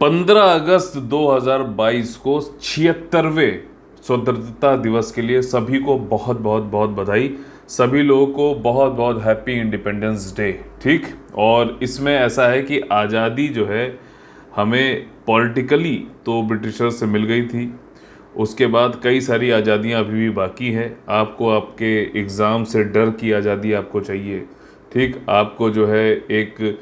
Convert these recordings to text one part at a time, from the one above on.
15 अगस्त 2022 को 76वें स्वतंत्रता दिवस के लिए सभी को बहुत बहुत बहुत बधाई। सभी लोगों को बहुत बहुत हैप्पी इंडिपेंडेंस डे। ठीक। और इसमें ऐसा है कि आज़ादी जो है हमें पॉलिटिकली तो ब्रिटिशर से मिल गई थी। उसके बाद कई सारी आज़ादियाँ अभी भी बाकी है। आपको आपके एग्ज़ाम से डर की आज़ादी आपको चाहिए। ठीक। आपको जो है एक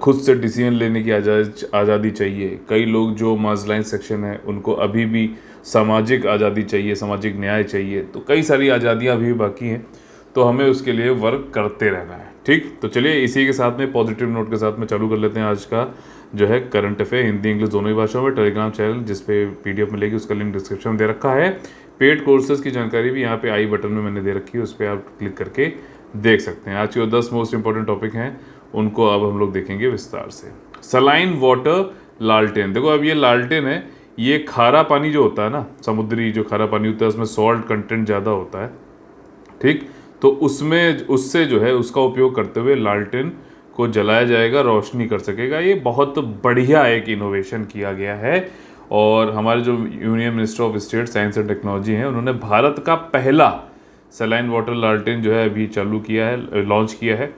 खुद से डिसीजन लेने की आज़ादी चाहिए। कई लोग जो मार्जिनलाइज सेक्शन है उनको अभी भी सामाजिक आज़ादी चाहिए, सामाजिक न्याय चाहिए। तो कई सारी आज़ादियाँ अभी भी बाकी हैं, तो हमें उसके लिए वर्क करते रहना है। ठीक। तो चलिए इसी के साथ में पॉजिटिव नोट के साथ में चालू कर लेते हैं आज का जो है करंट अफेयर हिंदी इंग्लिश दोनों ही भाषाओं में। टेलीग्राम चैनल जिस पे पीडीएफ मिलेगी उसका लिंक डिस्क्रिप्शन में दे रखा है। पेड कोर्सेज की जानकारी भी यहाँ पे आई बटन में मैंने दे रखी है, उस पर आप क्लिक करके देख सकते हैं। आज के 10 मोस्ट इंपॉर्टेंट टॉपिक हैं, उनको अब हम लोग देखेंगे विस्तार से। सलाइन वाटर लालटेन। देखो अब ये लालटेन है, ये खारा पानी जो होता है ना, समुद्री जो खारा पानी होता है उसमें सॉल्ट कंटेंट ज़्यादा होता है। ठीक। तो उसमें उससे जो है उसका उपयोग करते हुए लालटेन को जलाया जाएगा, रोशनी कर सकेगा। ये बहुत बढ़िया एक इनोवेशन किया गया है। और हमारे जो union minister of state science and technology हैं, उन्होंने भारत का पहला सलाइन वाटर लालटेन जो है अभी चालू किया है, लॉन्च किया है।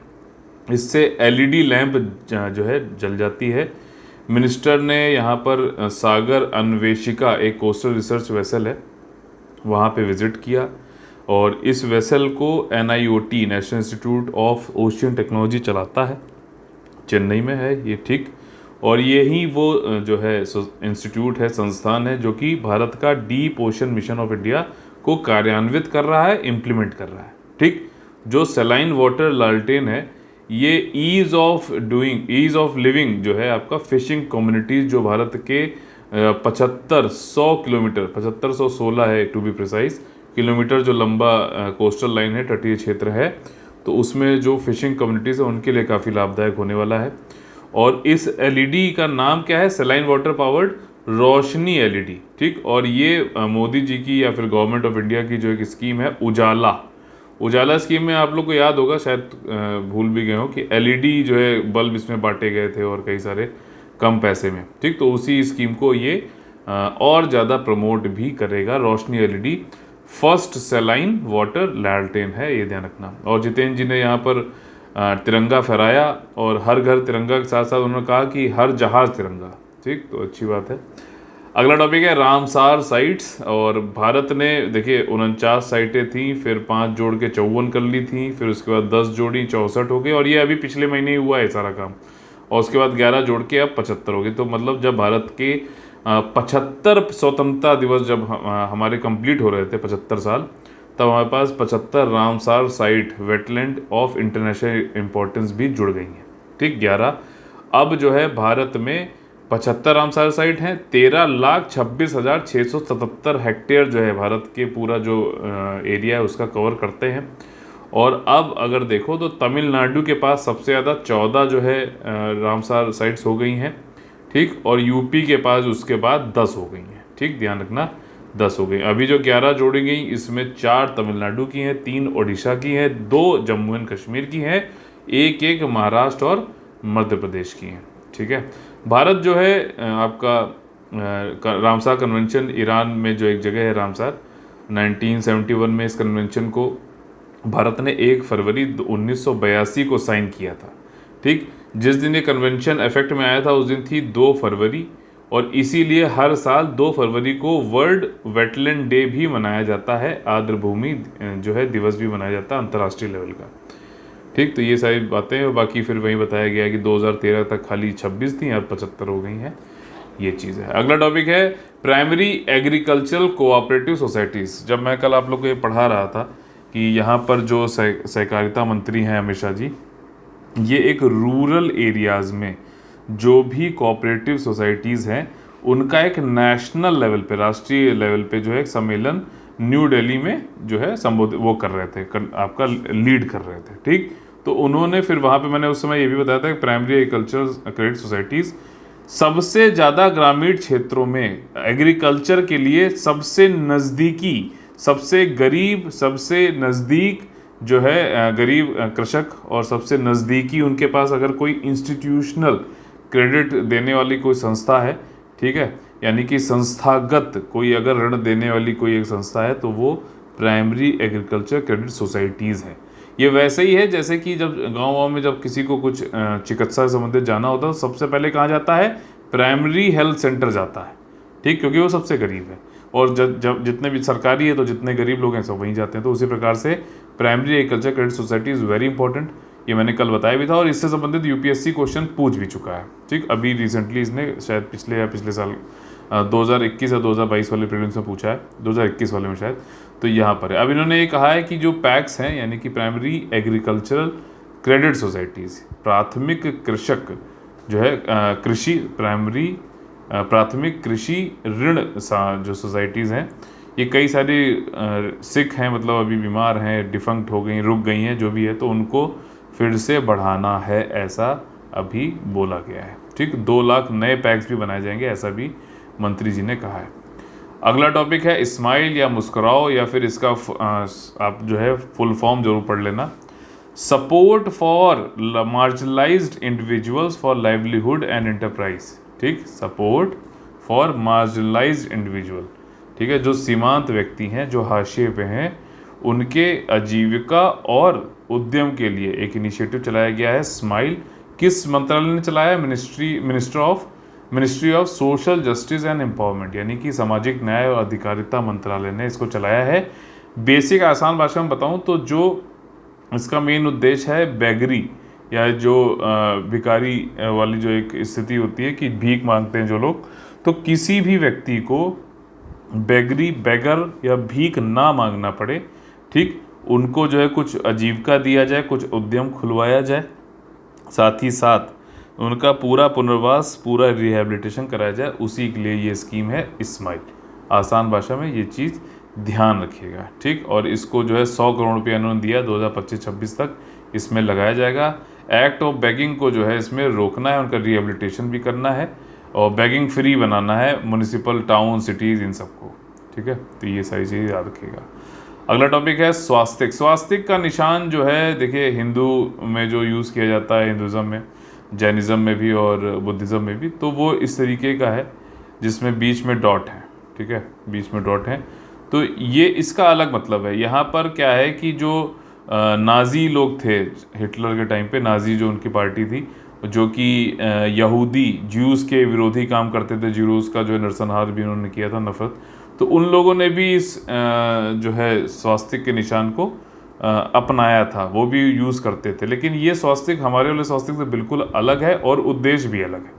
इससे एलईडी लैंप जो है जल जाती है। मिनिस्टर ने यहाँ पर सागर अन्वेषिका, एक कोस्टल रिसर्च वेसल है, वहाँ पे विजिट किया। और इस वेसल को NIOT national institute of ocean technology चलाता है, चेन्नई में है ये। ठीक। और यही वो जो है इंस्टीट्यूट है, संस्थान है, जो कि भारत का deep ocean mission of India को कार्यान्वित कर रहा है, इम्प्लीमेंट कर रहा है। ठीक। जो सलाइन वाटर लालटेन है, ये ईज ऑफ लिविंग जो है आपका फिशिंग कम्युनिटीज जो भारत के 7500 किलोमीटर, 7516 है टू बी प्रिसाइज किलोमीटर जो लंबा कोस्टल लाइन है, तटीय क्षेत्र है, तो उसमें जो फिशिंग कम्युनिटीज है उनके लिए काफ़ी लाभदायक होने वाला है। और इस एलईडी का नाम क्या है? सलाइन वाटर पावर्ड रोशनी एलईडी। ठीक। और ये मोदी जी की या फिर गवर्नमेंट ऑफ इंडिया की जो एक स्कीम है उजाला स्कीम में आप लोग को याद होगा, शायद भूल भी गए हो, कि एलईडी जो है बल्ब इसमें बांटे गए थे और कई सारे कम पैसे में। ठीक। तो उसी स्कीम को ये और ज़्यादा प्रमोट भी करेगा। रोशनी एलईडी फर्स्ट सलाइन वाटर लालटेन है, ये ध्यान रखना। और जितेंद्र जी ने यहाँ पर तिरंगा फहराया, और हर घर तिरंगा के साथ साथ उन्होंने कहा कि हर जहाज तिरंगा। ठीक। तो अच्छी बात है। अगला टॉपिक है रामसार साइट्स। और भारत ने देखिए 49 साइटें थी, फिर 5 जोड़ के 54 कर ली थी, फिर उसके बाद 10 जोड़ी 64 हो गई, और ये अभी पिछले महीने ही हुआ है सारा काम। और उसके बाद 11 जोड़ के अब 75 हो गई। तो मतलब जब भारत के 75 स्वतंत्रता दिवस जब हमारे कंप्लीट हो रहे थे, 75 साल, तब हमारे पास 75 Ramsar site wetland of international importance भी जुड़ गई हैं। ठीक। 11 अब जो है भारत में 75 रामसार साइट हैं। 13,26,677 हेक्टेयर जो है भारत के पूरा जो एरिया है उसका कवर करते हैं। और अब अगर देखो तो तमिलनाडु के पास सबसे ज़्यादा 14 जो है रामसार साइट्स हो गई हैं। ठीक। और यूपी के पास उसके बाद 10 हो गई हैं। ठीक। ध्यान रखना 10 हो गई। अभी जो 11 जोड़ी गई इसमें 4 तमिलनाडु की हैं, 3 ओडिशा की हैं, 2 जम्मू एंड कश्मीर की हैं, एक महाराष्ट्र और मध्य प्रदेश की हैं। ठीक है। भारत जो है आपका रामसार कन्वेंशन, ईरान में जो एक जगह है रामसार, 1971 में इस कन्वेंशन को भारत ने 1 फरवरी 1982 को साइन किया था। ठीक। जिस दिन ये कन्वेंशन इफेक्ट में आया था उस दिन थी 2 फरवरी, और इसीलिए हर साल 2 फरवरी को वर्ल्ड वेटलैंड डे भी मनाया जाता है, आर्द्रभूमि जो है दिवस भी मनाया जाता है अंतर्राष्ट्रीय लेवल का। ठीक। तो ये सारी बातें, और बाकी फिर वहीं बताया गया कि 2013 तक खाली 26 थी और 75 हो गई हैं, ये चीज़ है। अगला टॉपिक है प्राइमरी एग्रीकल्चरल कोऑपरेटिव सोसाइटीज़। जब मैं कल आप लोग को ये पढ़ा रहा था कि यहाँ पर जो सहकारिता मंत्री हैं अमित शाह जी, ये एक रूरल एरियाज़ में जो भी कोऑपरेटिव सोसाइटीज़ हैं उनका एक नेशनल लेवल पे, राष्ट्रीय लेवल पे जो है एक सम्मेलन न्यू दिल्ली में जो है संबोधित वो कर रहे थे, आपका लीड कर रहे थे। ठीक। तो उन्होंने फिर वहाँ पे, मैंने उस समय ये भी बताया था कि प्राइमरी एग्रीकल्चर क्रेडिट सोसाइटीज़ सबसे ज़्यादा ग्रामीण क्षेत्रों में एग्रीकल्चर के लिए सबसे नज़दीकी, सबसे गरीब, सबसे नज़दीक जो है गरीब कृषक, और सबसे नज़दीकी उनके पास अगर कोई इंस्टीट्यूशनल क्रेडिट देने वाली कोई संस्था है, ठीक है, यानी कि संस्थागत कोई अगर ऋण देने वाली कोई एक संस्था है तो वो प्राइमरी एग्रीकल्चर क्रेडिट सोसाइटीज़ हैं। ये वैसे ही है जैसे कि जब गाँव में जब किसी को कुछ चिकित्सा से संबंधित जाना होता है तो सबसे पहले कहाँ जाता है, प्राइमरी हेल्थ सेंटर जाता है, ठीक, क्योंकि वो सबसे करीब है। और जब जितने भी सरकारी है तो जितने गरीब लोग हैं सब वहीं जाते हैं। तो उसी प्रकार से primary agriculture credit society is very important, ये मैंने कल बताया भी था और इससे संबंधित यूपीएससी क्वेश्चन पूछ भी चुका है, ठीक। अभी रिसेंटली इसने शायद पिछले साल 2021 या 2022 वाले प्रीलिम्स में पूछा है, 2021 वाले में शायद, तो यहाँ पर है। अब इन्होंने ये कहा है कि जो पैक्स हैं यानी कि प्राइमरी एग्रीकल्चरल क्रेडिट सोसाइटीज़, प्राथमिक कृषक जो है कृषि प्राथमिक कृषि ऋण जो सोसाइटीज़ हैं, ये कई सारी सिख हैं, मतलब अभी बीमार हैं, डिफंक्ट हो गई, रुक गई हैं, जो भी है, तो उनको फिर से बढ़ाना है, ऐसा अभी बोला गया है, ठीक। 2 लाख नए पैक्स भी बनाए जाएंगे, ऐसा भी मंत्री जी ने कहा है। अगला टॉपिक है स्माइल या मुस्कुराओ, या फिर इसका आप जो है फुल फॉर्म जरूर पढ़ लेना, support for marginalised individuals for livelihood and enterprise, ठीक, सपोर्ट फॉर मार्जिनलाइज्ड इंडिविजुअल, ठीक है, जो सीमांत व्यक्ति हैं, जो हाशिए पे हैं, उनके आजीविका और उद्यम के लिए एक इनिशिएटिव चलाया गया है, स्माइल। किस मंत्रालय ने चलाया है, ministry of social justice and empowerment, यानी कि सामाजिक न्याय और अधिकारिता मंत्रालय ने इसको चलाया है। बेसिक आसान भाषा में बताऊं तो जो इसका मेन उद्देश्य है, बेगरी या जो भिखारी वाली जो एक स्थिति होती है कि भीख मांगते हैं जो लोग, तो किसी भी व्यक्ति को बेगर या भीख ना मांगना पड़े, ठीक, उनको जो है कुछ आजीविका दिया जाए, कुछ उद्यम खुलवाया जाए, साथ ही साथ उनका पूरा पुनर्वास, पूरा रिहैबिलिटेशन कराया जाए, उसी के लिए ये स्कीम है स्माइल। आसान भाषा में ये चीज़ ध्यान रखिएगा, ठीक। और इसको जो है 100 करोड़ रुपया इन्होंने दिया 2025-26 तक, इसमें लगाया जाएगा। एक्ट ऑफ बेगिंग को जो है इसमें रोकना है, उनका रिहेबिलिटेशन भी करना है और बेगिंग फ्री बनाना है म्यूनिसिपल, टाउन, सिटीज़, इन सबको, ठीक है। तो ये सारी चीज़ याद रखिएगा। अगला टॉपिक है स्वास्तिक। स्वास्तिक का निशान जो है, देखिए हिंदू में जो यूज़ किया जाता है, हिंदुज़म में, जैनिज़्म में भी और बुद्धिज़्म में भी, तो वो इस तरीके का है जिसमें बीच में डॉट है, ठीक है, बीच में डॉट है। तो ये इसका अलग मतलब है। यहाँ पर क्या है कि जो नाज़ी लोग थे हिटलर के टाइम पे, नाज़ी जो उनकी पार्टी थी, जो कि यहूदी ज्यूज़ के विरोधी काम करते थे, ज्यूज़ का जो है नरसंहार भी उन्होंने किया था, नफरत, तो उन लोगों ने भी इस जो है स्वास्तिक के निशान को अपनाया था, वो भी यूज़ करते थे। लेकिन ये स्वास्तिक हमारे वाले स्वास्तिक से बिल्कुल अलग है और उद्देश्य भी अलग है।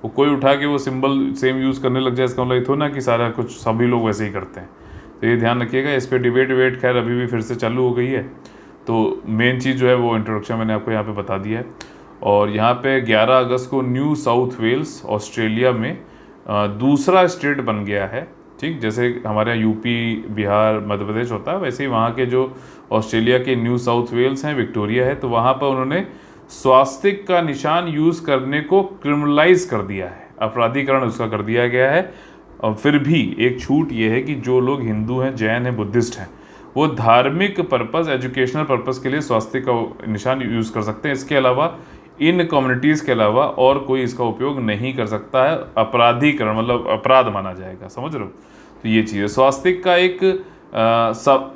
वो कोई उठा के वो सिंबल सेम यूज़ करने लग जाए, इसका मतलब ये थोड़ा ना कि सारा कुछ सभी लोग वैसे ही करते हैं। तो ये ध्यान रखिएगा। इस पर डिबेट खैर अभी भी फिर से चालू हो गई है। तो मेन चीज़ जो है वो इंट्रोडक्शन मैंने आपको यहाँ पे बता दिया है। और यहाँ पे 11 अगस्त को न्यू साउथ वेल्स ऑस्ट्रेलिया में दूसरा स्टेट बन गया है, ठीक। जैसे हमारे यहाँ यूपी, बिहार, मध्य प्रदेश होता है, वैसे ही वहाँ के जो ऑस्ट्रेलिया के न्यू साउथ वेल्स हैं, विक्टोरिया है, तो वहाँ पर उन्होंने स्वास्तिक का निशान यूज़ करने को क्रिमिनलाइज कर दिया है, अपराधीकरण उसका कर दिया गया है। और फिर भी एक छूट ये है कि जो लोग हिंदू हैं, जैन हैं, बुद्धिस्ट हैं, वो धार्मिक पर्पस, एजुकेशनल पर्पस के लिए स्वास्तिक का निशान यूज़ कर सकते हैं। इसके अलावा इन कम्युनिटीज़ के अलावा और कोई इसका उपयोग नहीं कर सकता है। अपराधीकरण मतलब अपराध माना जाएगा, समझ रहे हो। तो ये चीज़ है। स्वास्तिक का एक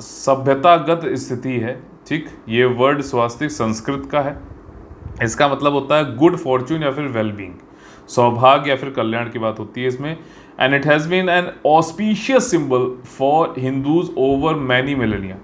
सभ्यतागत स्थिति है, ठीक। ये वर्ड स्वास्तिक संस्कृत का है। इसका मतलब होता है गुड फॉर्च्यून या फिर वेलबींग, सौभाग्य या फिर कल्याण की बात होती है इसमें। And it has been an auspicious symbol for Hindus over many millennia.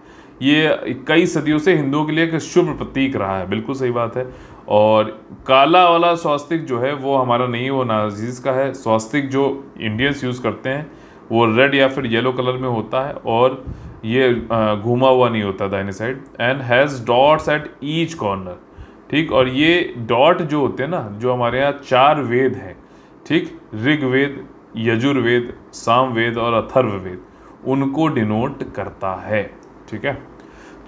ये कई सदियों से हिंदुओं के लिए एक शुभ प्रतीक रहा है, बिल्कुल सही बात है। और काला वाला स्वास्तिक जो है वो हमारा नहीं, वो नाजीज का है। स्वास्तिक जो इंडियंस यूज़ करते हैं वो रेड या फिर येलो कलर में होता है और ये घूमा हुआ नहीं होता दाहिने side, and has dots at each corner, ठीक। और ये डॉट जो होते हैं ना, जो हमारे यहाँ 4 वेद हैं, ठीक, ऋग्वेद, यजुर्वेद, सामवेद और अथर्ववेद, उनको डिनोट करता है, ठीक है।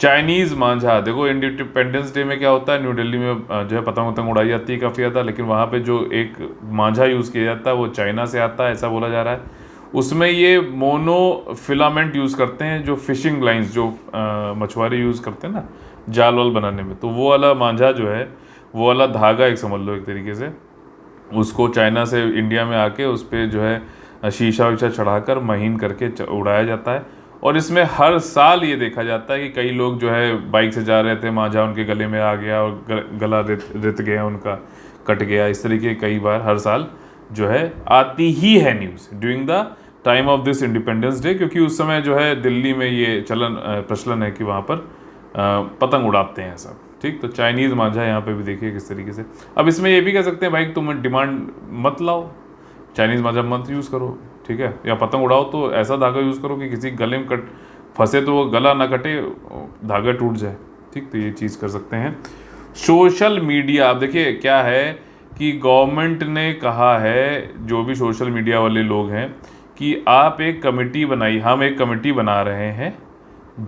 चाइनीज़ मांझा, देखो इंडिपेंडेंस डे में क्या होता है, न्यू दिल्ली में जो है पतंग उड़ाई जाती है काफ़ी ज़्यादा, लेकिन वहाँ पे जो एक मांझा यूज़ किया जाता है वो चाइना से आता है, ऐसा बोला जा रहा है। उसमें ये मोनो फिलामेंट यूज़ करते हैं, जो फिशिंग लाइंस जो मछुआरे यूज़ करते हैं ना जाल वाल बनाने में, तो वो वाला मांझा जो है, वो वाला धागा एक समझ लो एक तरीके से, उसको चाइना से इंडिया में आके उस पर जो है शीशा वीशा चढ़ाकर महीन करके उड़ाया जाता है। और इसमें हर साल ये देखा जाता है कि कई लोग जो है बाइक से जा रहे थे, मांझा उनके गले में आ गया और गला रित गया, उनका कट गया। इस तरीके कई बार हर साल जो है आती ही है news during the time of this independence day, क्योंकि उस समय जो है दिल्ली में ये प्रचलन है कि वहाँ पर पतंग उड़ाते हैं सब। ठीक, तो चाइनीज़ मांझा यहाँ पे भी देखिए किस तरीके से। अब इसमें ये भी कह सकते हैं भाई तुम डिमांड मत लाओ, चाइनीज़ मांझा मत यूज़ करो, ठीक है, या पतंग उड़ाओ तो ऐसा धागा यूज़ करो कि किसी गले में कट फंसे तो वो गला ना कटे, धागा टूट जाए। ठीक, तो ये चीज़ कर सकते हैं। सोशल मीडिया, आप देखिए क्या है कि गवर्नमेंट ने कहा है, जो भी सोशल मीडिया वाले लोग हैं, कि आप एक कमेटी बनाई, हम एक कमेटी बना रहे हैं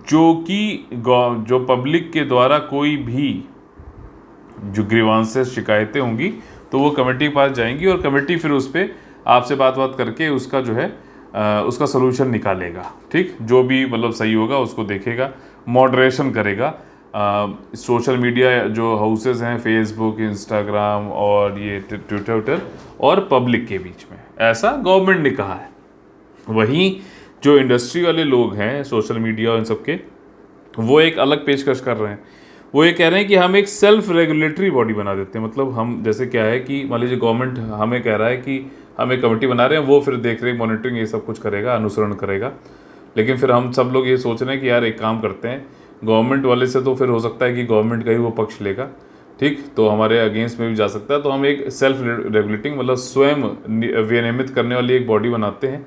जो कि जो पब्लिक के द्वारा कोई भी जो ग्रीवांसेस शिकायतें होंगी तो वो कमेटी के पास जाएंगी और कमेटी फिर उस पर आपसे बात करके उसका जो है उसका सलूशन निकालेगा। ठीक, जो भी मतलब सही होगा उसको देखेगा, मॉडरेशन करेगा। सोशल मीडिया जो हाउसेस हैं, फेसबुक, इंस्टाग्राम और ये ट्विटर और पब्लिक के बीच में, ऐसा गवर्नमेंट ने कहा है। वहीं जो इंडस्ट्री वाले लोग हैं सोशल मीडिया और इन सब के, वो एक अलग पेशकश कर रहे हैं। वो ये कह रहे हैं कि हम एक सेल्फ रेगुलेटरी बॉडी बना देते हैं। मतलब हम, जैसे क्या है कि मान लीजिए गवर्नमेंट हमें कह रहा है कि हम एक कमेटी बना रहे हैं, वो फिर देख रेख, मॉनिटरिंग ये सब कुछ करेगा, अनुसरण करेगा। लेकिन फिर हम सब लोग ये सोच रहे हैं कि यार एक काम करते हैं, गवर्नमेंट वाले से तो फिर हो सकता है कि गवर्नमेंट का ही वो पक्ष लेगा, ठीक, तो हमारे अगेंस्ट में भी जा सकता है। तो हम एक सेल्फ रेगुलेटिंग, मतलब स्वयं विनियमित करने वाली एक बॉडी बनाते हैं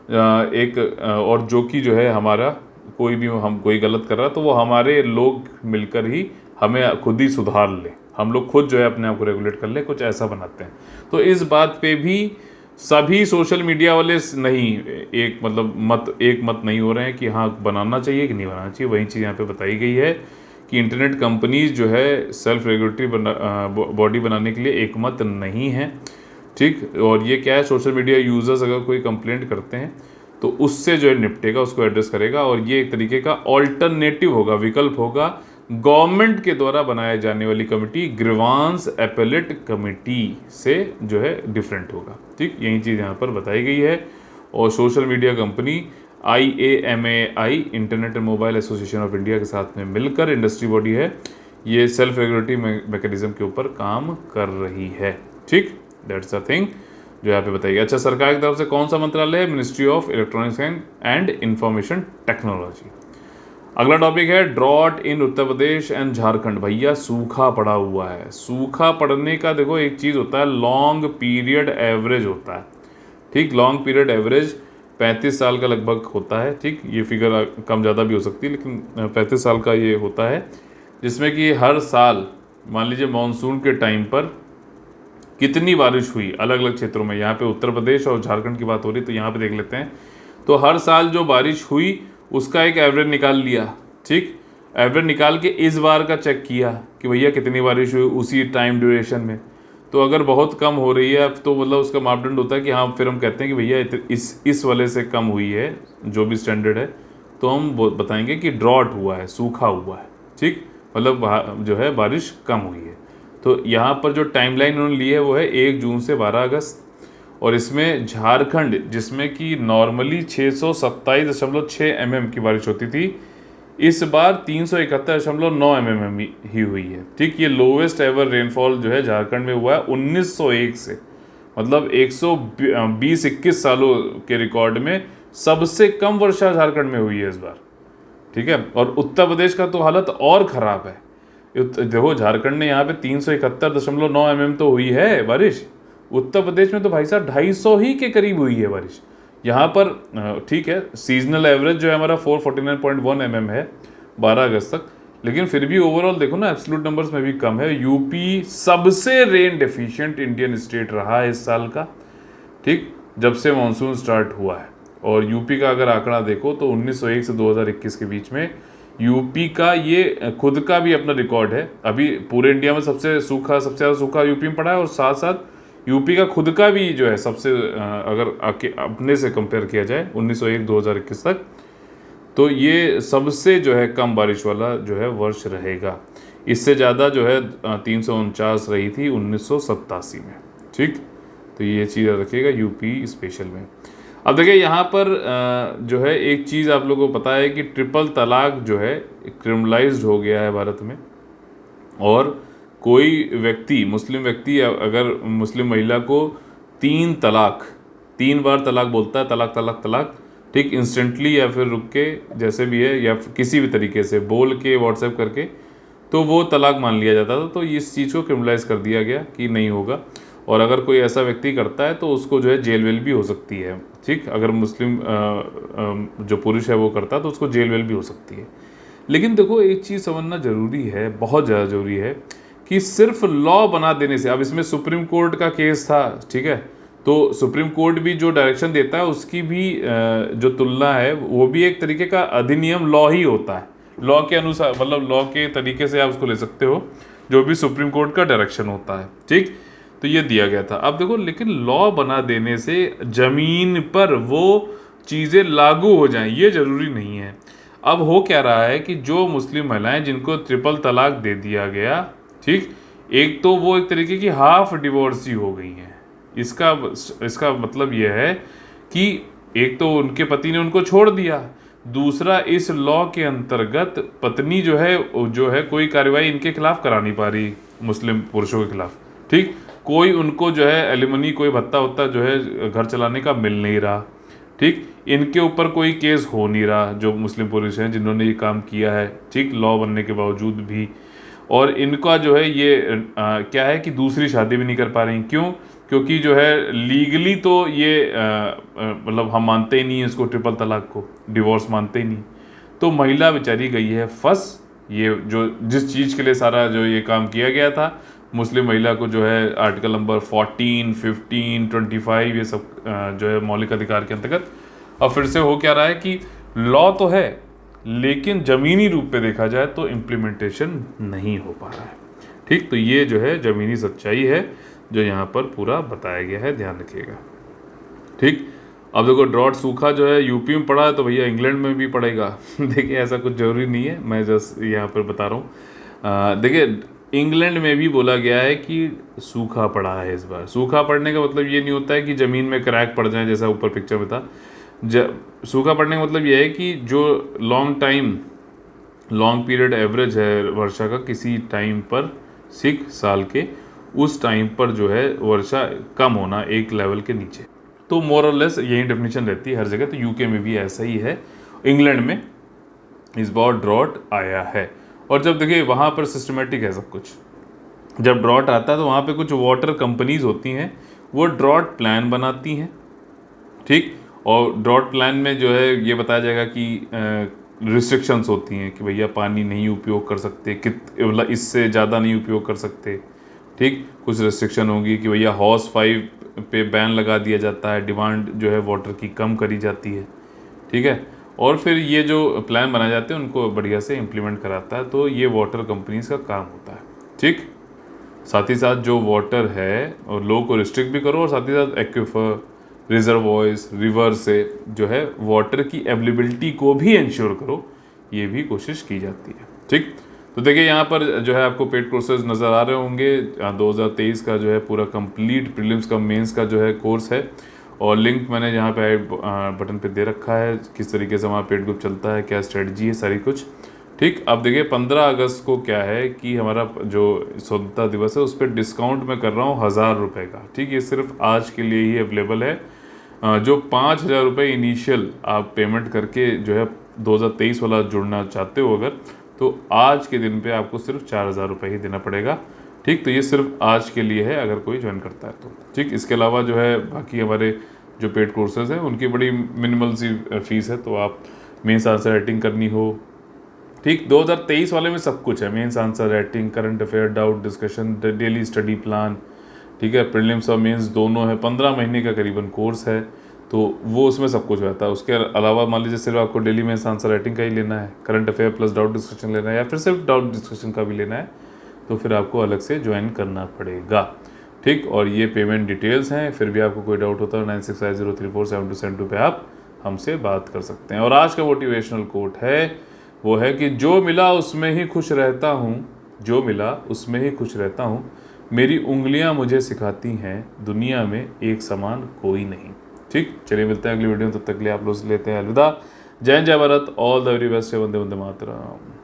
एक, और जो कि जो है हमारा कोई भी, हम कोई गलत कर रहा है तो वो हमारे लोग मिलकर ही हमें खुद ही सुधार ले, हम लोग खुद जो है अपने आप को रेगुलेट कर ले, कुछ ऐसा बनाते हैं। तो इस बात पे भी सभी सोशल मीडिया वाले नहीं एक मत नहीं हो रहे हैं कि हाँ बनाना चाहिए कि नहीं बनाना चाहिए। वही चीज़ यहाँ पे बताई गई है कि इंटरनेट कंपनीज जो है सेल्फ रेगुलेटरी बॉडी बनाने के लिए एक मत नहीं है। ठीक, और ये क्या है, सोशल मीडिया यूज़र्स अगर कोई कंप्लेंट करते हैं तो उससे जो है निपटेगा, उसको एड्रेस करेगा, और ये एक तरीके का ऑल्टरनेटिव होगा, विकल्प होगा गवर्नमेंट के द्वारा बनाए जाने वाली कमेटी, ग्रीवांस एपेलेट कमेटी से जो है डिफरेंट होगा। ठीक, यही चीज़ यहाँ पर बताई गई है। और social media company IAMAI, internet and mobile association of India के साथ में मिलकर इंडस्ट्री बॉडी है, ये सेल्फ रेगुलेटरी मैकेनिज्म के ऊपर काम कर रही है। ठीक, दैट्स द थिंग जो यहाँ पे बताइए। अच्छा, सरकार की तरफ से कौन सा मंत्रालय है? Ministry of electronics and information technology. अगला टॉपिक है drought in Uttar Pradesh and Jharkhand. भैया सूखा पड़ा हुआ है। सूखा पड़ने का देखो एक चीज़ होता है, लॉन्ग पीरियड एवरेज होता है। ठीक, लॉन्ग पीरियड एवरेज 35 साल का लगभग होता है। ठीक, ये फिगर कम ज़्यादा भी हो सकती है, लेकिन 35 साल का ये होता है, जिसमें कि हर साल मान लीजिए मानसून के टाइम पर कितनी बारिश हुई अलग अलग क्षेत्रों में। यहाँ पे उत्तर प्रदेश और झारखंड की बात हो रही, तो यहाँ पे देख लेते हैं। तो हर साल जो बारिश हुई उसका एक एवरेज निकाल लिया। ठीक, एवरेज निकाल के इस बार का चेक किया कि भैया कितनी बारिश हुई उसी टाइम ड्यूरेशन में। तो अगर बहुत कम हो रही है तो मतलब उसका मापदंड होता है कि हाँ, फिर हम कहते हैं कि भैया इस वाले से कम हुई है, जो भी स्टैंडर्ड है, तो हम बताएंगे कि ड्रॉट हुआ है, सूखा हुआ है। ठीक, मतलब जो है बारिश कम हुई है। तो यहाँ पर जो टाइमलाइन उन्होंने ली है वो है 1 जून से 12 अगस्त, और इसमें झारखंड, जिसमें कि नॉर्मली 627.6 mm की बारिश होती थी, इस बार 371.9 mm ही हुई है। ठीक, ये लोवेस्ट एवर रेनफॉल जो है झारखंड में हुआ है 1901 से, मतलब 120-21 सालों के रिकॉर्ड में सबसे कम वर्षा झारखंड में हुई है इस बार। ठीक है, और उत्तर प्रदेश का तो हालत और ख़राब है। देखो, झारखंड ने यहाँ पे 371.9 mm तो हुई है बारिश, उत्तर प्रदेश में तो भाई साहब 250 ही के करीब हुई है बारिश यहाँ पर। ठीक है, सीजनल एवरेज जो है हमारा 449.1 mm है 12 अगस्त तक, लेकिन फिर भी ओवरऑल देखो ना, एब्सोल्यूट नंबर्स में भी कम है। यूपी सबसे रेन डेफिशिएंट इंडियन स्टेट रहा है इस साल का। ठीक, जब से मानसून स्टार्ट हुआ है। और यूपी का अगर आंकड़ा देखो तो 1901 से 2021 के बीच में यूपी का ये खुद का भी अपना रिकॉर्ड है। अभी पूरे इंडिया में सबसे ज़्यादा सूखा यूपी में पड़ा है, और साथ साथ यूपी का खुद का भी जो है सबसे, अगर अपने से कंपेयर किया जाए 1901-2021 तक, तो ये सबसे जो है कम बारिश वाला जो है वर्ष रहेगा। इससे ज़्यादा जो है 349 रही थी 1987 में। ठीक, तो ये चीज़ रखिएगा यूपी स्पेशल में। अब देखिए यहाँ पर जो है एक चीज़ आप लोगों को पता है कि ट्रिपल तलाक जो है क्रिमिनलाइज्ड हो गया है भारत में। और कोई व्यक्ति, मुस्लिम व्यक्ति अगर मुस्लिम महिला को 3 बार तलाक बोलता है, तलाक तलाक तलाक, ठीक, इंस्टेंटली या फिर रुक के, जैसे भी है, या किसी भी तरीके से बोल के, व्हाट्सएप करके, तो वो तलाक मान लिया जाता था। तो इस चीज़ को क्रिमिनलाइज कर दिया गया कि नहीं होगा। और अगर कोई ऐसा व्यक्ति करता है तो उसको जो है जेल वेल भी हो सकती है। ठीक, अगर मुस्लिम जो पुरुष है वो करता है तो उसको जेल वेल भी हो सकती है। लेकिन देखो एक चीज़ समझना ज़रूरी है, बहुत ज़्यादा ज़रूरी है, कि सिर्फ लॉ बना देने से, अब इसमें सुप्रीम कोर्ट का केस था, ठीक है, तो सुप्रीम कोर्ट भी जो डायरेक्शन देता है उसकी भी जो तुलना है वो भी एक तरीके का अधिनियम लॉ ही होता है। लॉ के अनुसार, मतलब लॉ के तरीके से आप उसको ले सकते हो, जो भी सुप्रीम कोर्ट का डायरेक्शन होता है। ठीक, तो ये दिया गया था। अब देखो, लेकिन लॉ बना देने से जमीन पर वो चीज़ें लागू हो जाएं ये ज़रूरी नहीं है। अब हो क्या रहा है कि जो मुस्लिम महिलाएं जिनको ट्रिपल तलाक दे दिया गया, ठीक, एक तो वो एक तरीके की हाफ डिवोर्सी हो गई हैं। इसका मतलब यह है कि एक तो उनके पति ने उनको छोड़ दिया, दूसरा इस लॉ के अंतर्गत पत्नी जो है कोई कार्रवाई इनके खिलाफ करा नहीं पा रही, मुस्लिम पुरुषों के खिलाफ। ठीक, कोई उनको जो है एलिमनी, कोई भत्ता वत्ता जो है घर चलाने का मिल नहीं रहा। ठीक, इनके ऊपर कोई केस हो नहीं रहा, जो मुस्लिम पुरुष हैं जिन्होंने ये काम किया है, ठीक, लॉ बनने के बावजूद भी। और इनका जो है ये क्या है कि दूसरी शादी भी नहीं कर पा रही। क्यों? क्योंकि जो है लीगली तो ये मतलब हम मानते ही नहीं है इसको, ट्रिपल तलाक को, डिवोर्स मानते ही नहीं। तो महिला बेचारी गई है फंस। ये जो जिस चीज़ के लिए सारा जो ये काम किया गया था, मुस्लिम महिला को जो है आर्टिकल नंबर 14, 15, 25 ये सब जो है मौलिक अधिकार के अंतर्गत, अब फिर से हो क्या रहा है कि लॉ तो है लेकिन ज़मीनी रूप पे देखा जाए तो इम्प्लीमेंटेशन नहीं हो पा रहा है। ठीक, तो ये जो है ज़मीनी सच्चाई है जो यहाँ पर पूरा बताया गया है, ध्यान रखिएगा। ठीक, अब देखो ड्रॉट, सूखा जो है यूपी में पड़ा है तो भैया इंग्लैंड में भी पड़ेगा। देखिए ऐसा कुछ ज़रूरी नहीं है, मैं जस्ट यहाँ पर बता रहा हूँ। देखिए इंग्लैंड में भी बोला गया है कि सूखा पड़ा है इस बार। सूखा पड़ने का मतलब ये नहीं होता है कि ज़मीन में क्रैक पड़ जाए जैसा ऊपर पिक्चर में था। सूखा पड़ने का मतलब यह है कि जो लॉन्ग पीरियड एवरेज है वर्षा का किसी टाइम पर 6 साल के, उस टाइम पर जो है वर्षा कम होना एक लेवल के नीचे। तो मोर और लेस यही डेफिनेशन रहती है हर जगह। तो यूके में भी ऐसा ही है, इंग्लैंड में इस बार ड्रॉट आया है। और जब देखिए वहाँ पर सिस्टमेटिक है सब कुछ। जब ड्रॉट आता है तो वहाँ पे कुछ वाटर कंपनीज होती हैं, वो ड्रॉट प्लान बनाती हैं। ठीक, और ड्रॉट प्लान में जो है ये बताया जाएगा कि रिस्ट्रिक्शंस होती हैं कि भैया पानी नहीं उपयोग कर सकते, मतलब इससे ज़्यादा नहीं उपयोग कर सकते। ठीक, कुछ रिस्ट्रिक्शन होगी कि भैया हॉर्स 5 पे बैन लगा दिया जाता है, डिमांड जो है वाटर की कम करी जाती है। ठीक है, और फिर ये जो प्लान बनाए जाते हैं उनको बढ़िया से इम्प्लीमेंट कराता है। तो ये वाटर कंपनीज का काम होता है। ठीक, साथ ही साथ जो वाटर है और लोगों को रिस्ट्रिक्ट भी करो, और साथ ही साथ एक्विफर, रिजर्वॉयर्स, रिवर से जो है वाटर की अवेलेबिलिटी को भी इंश्योर करो, ये भी कोशिश की जाती है। ठीक, तो देखिए यहाँ पर जो है आपको पेड कोर्सेज नज़र आ रहे होंगे। 2023 का जो है पूरा कंप्लीट प्रीलिम्स का मेंस का जो है कोर्स है, और लिंक मैंने यहाँ पे बटन पे दे रखा है, किस तरीके से हमारा पेड ग्रुप चलता है, क्या स्ट्रेटजी है, सारी कुछ। ठीक, अब देखिए 15 अगस्त को क्या है कि हमारा जो स्वतंत्रता दिवस है उस पर डिस्काउंट मैं कर रहा हूँ 1000 रुपये का। ठीक, ये सिर्फ आज के लिए ही अवेलेबल है। जो 5000 रुपये इनिशियल आप पेमेंट करके जो है 2023 वाला जुड़ना चाहते हो अगर, तो आज के दिन पे आपको सिर्फ 4000 रुपये ही देना पड़ेगा। ठीक, तो ये सिर्फ आज के लिए है अगर कोई ज्वाइन करता है तो। ठीक, इसके अलावा जो है बाकी हमारे जो पेड कोर्सेज हैं उनकी बड़ी मिनिमल सी फीस है। तो आप मेंस आंसर राइटिंग करनी हो, ठीक, 2023 वाले में सब कुछ है, mains answer writing, current affair, doubt discussion, daily study plan, ठीक है, प्रीलिम्स और मेंस दोनों है। 15 महीने का करीबन कोर्स है, तो वो उसमें सब कुछ रहता है। उसके अलावा मान लीजिए सिर्फ आपको डेली मेंस आंसर राइटिंग का ही लेना है, current affair plus doubt discussion लेना है, या फिर सिर्फ डाउट डिस्कशन का भी लेना है, तो फिर आपको अलग से ज्वाइन करना पड़ेगा। ठीक, और ये पेमेंट डिटेल्स हैं। फिर भी आपको कोई डाउट होता है 9650347272 पे आप हमसे बात कर सकते हैं। और आज का मोटिवेशनल कोट है, वो है कि जो मिला उसमें ही खुश रहता हूँ, जो मिला उसमें ही खुश रहता हूँ, मेरी उंगलियां मुझे सिखाती हैं दुनिया में एक समान कोई नहीं। ठीक, चलिए मिलते हैं अगली वीडियो में, तब तक के लिए आप लोग से लेते हैं अलविदा। जय जय Bharat, all the very best, Vande Vande Mataram.